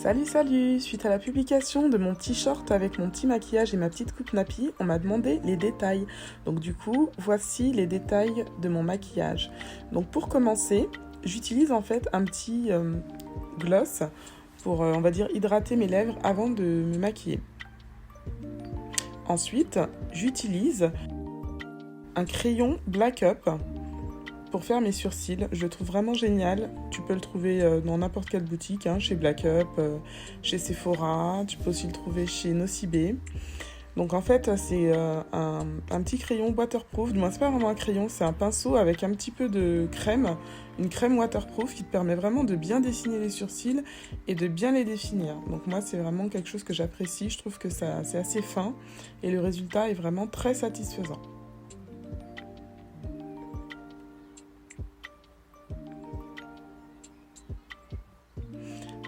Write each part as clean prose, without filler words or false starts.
Salut, salut! Suite à la publication de mon petit short avec mon petit maquillage et ma petite coupe nappy, on m'a demandé les détails. Donc du coup, voici les détails de mon maquillage. Donc pour commencer, j'utilise en fait un petit gloss pour, on va dire, hydrater mes lèvres avant de me maquiller. Ensuite, j'utilise un crayon Black Up pour faire mes sourcils. Je le trouve vraiment génial. Tu peux le trouver dans n'importe quelle boutique, hein, chez Black Up, chez Sephora. Tu peux aussi le trouver chez Nocibé. Donc en fait, c'est un petit crayon waterproof. Du moins, c'est pas vraiment un crayon, c'est un pinceau avec un petit peu de crème. Une crème waterproof qui te permet vraiment de bien dessiner les sourcils et de bien les définir. Donc moi, c'est vraiment quelque chose que j'apprécie. Je trouve que c'est assez fin et le résultat est vraiment très satisfaisant.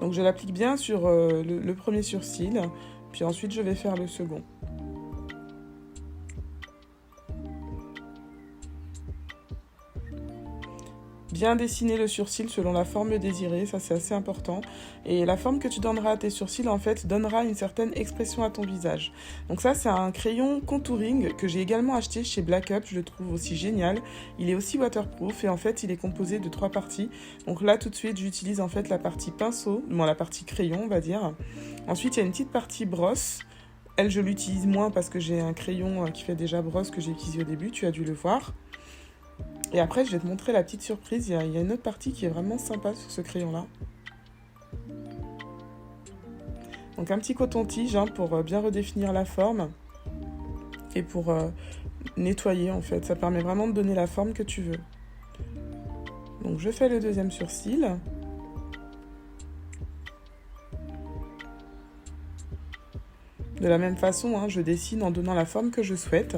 Donc je l'applique bien sur le premier sourcil, puis ensuite je vais faire le second. Bien dessiner le sourcil selon la forme désirée, ça c'est assez important. Et la forme que tu donneras à tes sourcils, en fait, donnera une certaine expression à ton visage. Donc ça, c'est un crayon contouring que j'ai également acheté chez Black Up, je le trouve aussi génial. Il est aussi waterproof et en fait, il est composé de 3 parties. Donc là, tout de suite, j'utilise en fait la partie pinceau, bon, la partie crayon, on va dire. Ensuite, il y a une petite partie brosse. Elle, je l'utilise moins parce que j'ai un crayon qui fait déjà brosse que j'ai utilisé au début, tu as dû le voir. Et après, je vais te montrer la petite surprise. Il y a une autre partie qui est vraiment sympa sur ce crayon-là. Donc un petit coton-tige pour bien redéfinir la forme et pour nettoyer en fait. Ça permet vraiment de donner la forme que tu veux. Donc je fais le deuxième sourcil. De la même façon, je dessine en donnant la forme que je souhaite.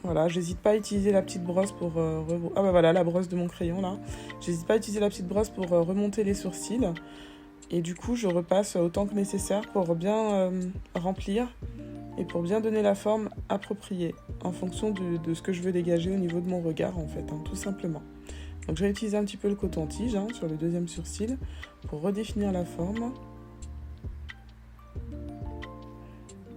Voilà, j'hésite pas à utiliser la petite brosse pour... Ah bah voilà, la brosse de mon crayon là. J'hésite pas à utiliser la petite brosse pour remonter les sourcils. Et du coup, je repasse autant que nécessaire pour bien remplir et pour bien donner la forme appropriée en fonction de ce que je veux dégager au niveau de mon regard en fait, tout simplement. Donc je vais utiliser un petit peu le coton-tige sur le deuxième sourcil pour redéfinir la forme.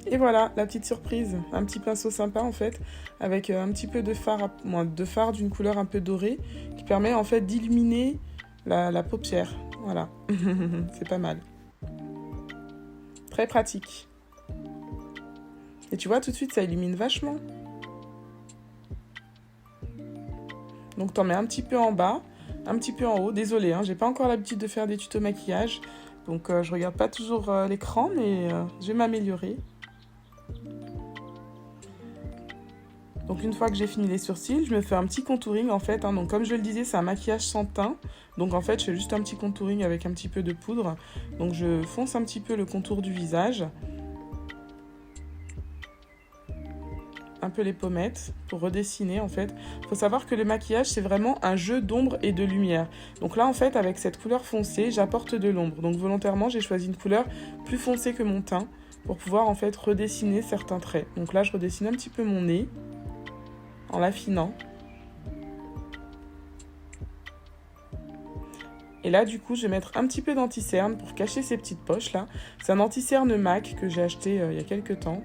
Et voilà, la petite surprise, un petit pinceau sympa en fait, avec un petit peu de fard d'une couleur un peu dorée, qui permet en fait d'illuminer la paupière. Voilà, c'est pas mal. Très pratique. Et tu vois, tout de suite, ça illumine vachement. Donc t'en mets un petit peu en bas, un petit peu en haut. Désolée, j'ai pas encore l'habitude de faire des tutos maquillage, donc je regarde pas toujours l'écran, mais je vais m'améliorer. Donc une fois que j'ai fini les sourcils, je me fais un petit contouring en fait. Donc comme je le disais, c'est un maquillage sans teint. Donc en fait, je fais juste un petit contouring avec un petit peu de poudre. Donc je fonce un petit peu le contour du visage. Un peu les pommettes pour redessiner en fait. Il faut savoir que le maquillage, c'est vraiment un jeu d'ombre et de lumière. Donc là en fait, avec cette couleur foncée, j'apporte de l'ombre. Donc volontairement, j'ai choisi une couleur plus foncée que mon teint pour pouvoir en fait redessiner certains traits. Donc là, je redessine un petit peu mon nez en l'affinant. Et là, du coup, je vais mettre un petit peu d'anti-cerne pour cacher ces petites poches là. C'est un anti-cerne MAC que j'ai acheté il y a quelques temps.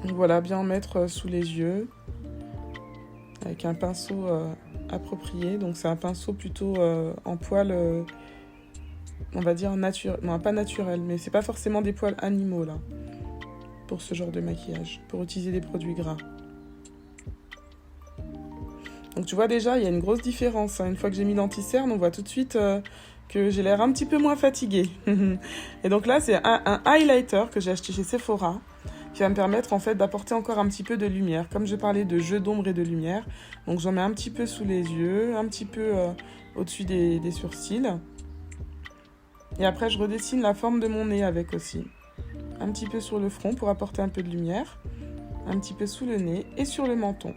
Donc voilà, bien en mettre sous les yeux avec un pinceau approprié. Donc c'est un pinceau plutôt en poils, on va dire naturel, non pas naturel, mais c'est pas forcément des poils animaux là pour ce genre de maquillage, pour utiliser des produits gras. Donc tu vois déjà, il y a une grosse différence. Une fois que j'ai mis l'anti-cerne, on voit tout de suite que j'ai l'air un petit peu moins fatiguée. Et donc là, c'est un highlighter que j'ai acheté chez Sephora, qui va me permettre en fait d'apporter encore un petit peu de lumière. Comme je parlais de jeu d'ombre et de lumière, donc j'en mets un petit peu sous les yeux, un petit peu au-dessus des sourcils. Et après, je redessine la forme de mon nez avec aussi. Un petit peu sur le front pour apporter un peu de lumière, un petit peu sous le nez et sur le menton.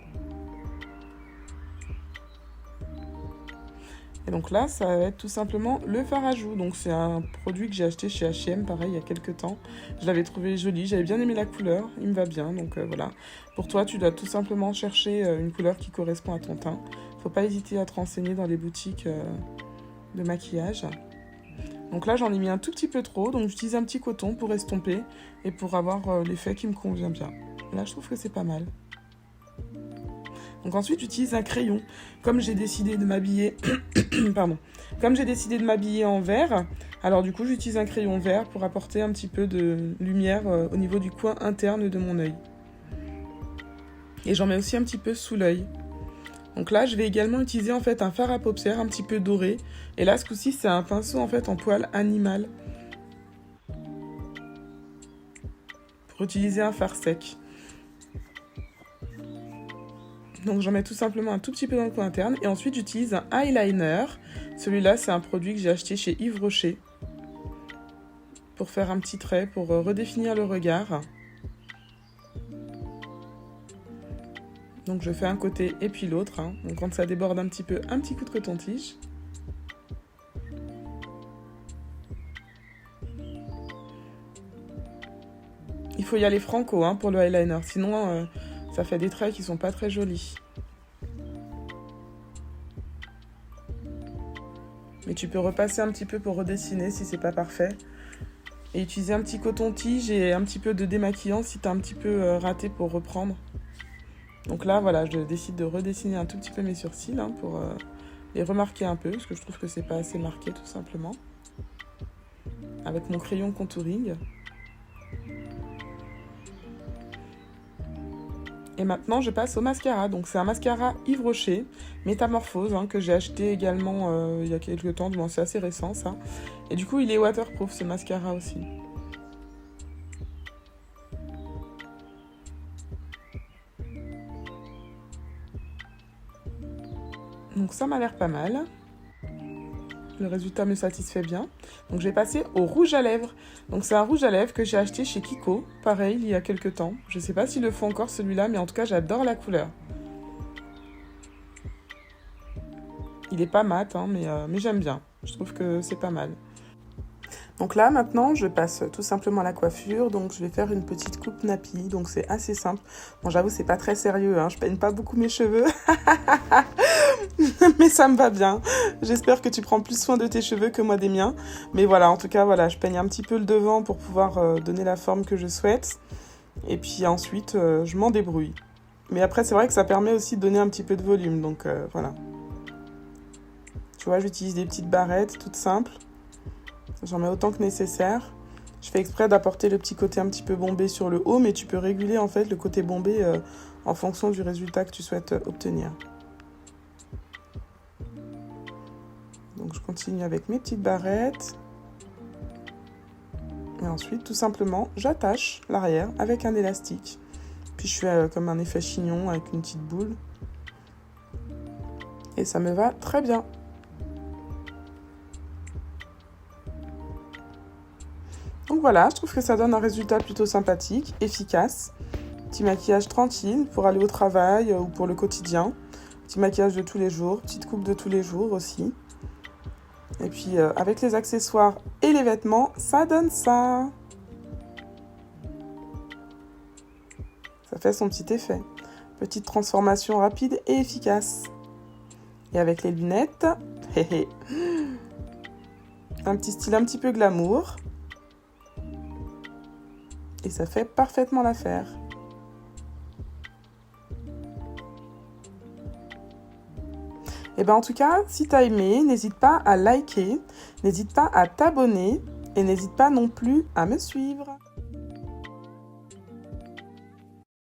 Et donc là, ça va être tout simplement le fard à joues. Donc c'est un produit que j'ai acheté chez H&M, pareil, il y a quelques temps. Je l'avais trouvé joli, j'avais bien aimé la couleur, il me va bien. Donc voilà, pour toi, tu dois tout simplement chercher une couleur qui correspond à ton teint. Faut pas hésiter à te renseigner dans les boutiques de maquillage. Donc là, j'en ai mis un tout petit peu trop, donc j'utilise un petit coton pour estomper et pour avoir l'effet qui me convient bien. Là, je trouve que c'est pas mal. Donc ensuite, j'utilise un crayon. Comme j'ai décidé de m'habiller... Pardon. Comme j'ai décidé de m'habiller en vert, alors du coup, j'utilise un crayon vert pour apporter un petit peu de lumière au niveau du coin interne de mon œil. Et j'en mets aussi un petit peu sous l'œil. Donc là, je vais également utiliser en fait un fard à paupières un petit peu doré. Et là, ce coup-ci, c'est un pinceau en fait en poil animal. Pour utiliser un fard sec. Donc j'en mets tout simplement un tout petit peu dans le coin interne. Et ensuite j'utilise un eyeliner. Celui-là c'est un produit que j'ai acheté chez Yves Rocher. Pour faire un petit trait, pour redéfinir le regard. Donc je fais un côté et puis l'autre. Donc quand ça déborde un petit peu, un petit coup de coton-tige. Il faut y aller franco pour le eyeliner. Sinon... ça fait des traits qui sont pas très jolis. Mais tu peux repasser un petit peu pour redessiner si c'est pas parfait. Et utiliser un petit coton-tige et un petit peu de démaquillant si t'as un petit peu raté pour reprendre. Donc là, voilà, je décide de redessiner un tout petit peu mes sourcils pour les remarquer un peu, parce que je trouve que c'est pas assez marqué tout simplement. Avec mon crayon contouring. Et maintenant, je passe au mascara. Donc, c'est un mascara Yves Rocher, Métamorphose, que j'ai acheté également il y a quelques temps. Bon, c'est assez récent, ça. Et du coup, il est waterproof, ce mascara aussi. Donc, ça m'a l'air pas mal. Le résultat me satisfait bien. Donc, je vais passer au rouge à lèvres. Donc, c'est un rouge à lèvres que j'ai acheté chez Kiko. Pareil, il y a quelques temps. Je ne sais pas s'ils le font encore celui-là, mais en tout cas, j'adore la couleur. Il est pas mat, mais j'aime bien. Je trouve que c'est pas mal. Donc là, maintenant, je passe tout simplement à la coiffure. Donc, je vais faire une petite coupe nappy. Donc, c'est assez simple. Bon, j'avoue, c'est pas très sérieux. Je peigne pas beaucoup mes cheveux. Mais ça me va bien. J'espère que tu prends plus soin de tes cheveux que moi des miens. Mais voilà, en tout cas, voilà, je peigne un petit peu le devant pour pouvoir donner la forme que je souhaite. Et puis ensuite, je m'en débrouille. Mais après, c'est vrai que ça permet aussi de donner un petit peu de volume. Donc, voilà. Tu vois, j'utilise des petites barrettes toutes simples. J'en mets autant que nécessaire. Je fais exprès d'apporter le petit côté un petit peu bombé sur le haut, mais tu peux réguler en fait le côté bombé en fonction du résultat que tu souhaites obtenir. Donc je continue avec mes petites barrettes. Et ensuite, tout simplement, j'attache l'arrière avec un élastique. Puis je fais comme un effet chignon avec une petite boule. Et ça me va très bien. Donc voilà, je trouve que ça donne un résultat plutôt sympathique, efficace. Petit maquillage tranquille pour aller au travail ou pour le quotidien. Petit maquillage de tous les jours, petite coupe de tous les jours aussi. Et puis avec les accessoires et les vêtements, ça donne ça. Ça fait son petit effet. Petite transformation rapide et efficace. Et avec les lunettes, un petit style un petit peu glamour. Et ça fait parfaitement l'affaire. Et bien en tout cas, si tu as aimé, n'hésite pas à liker, n'hésite pas à t'abonner et n'hésite pas non plus à me suivre.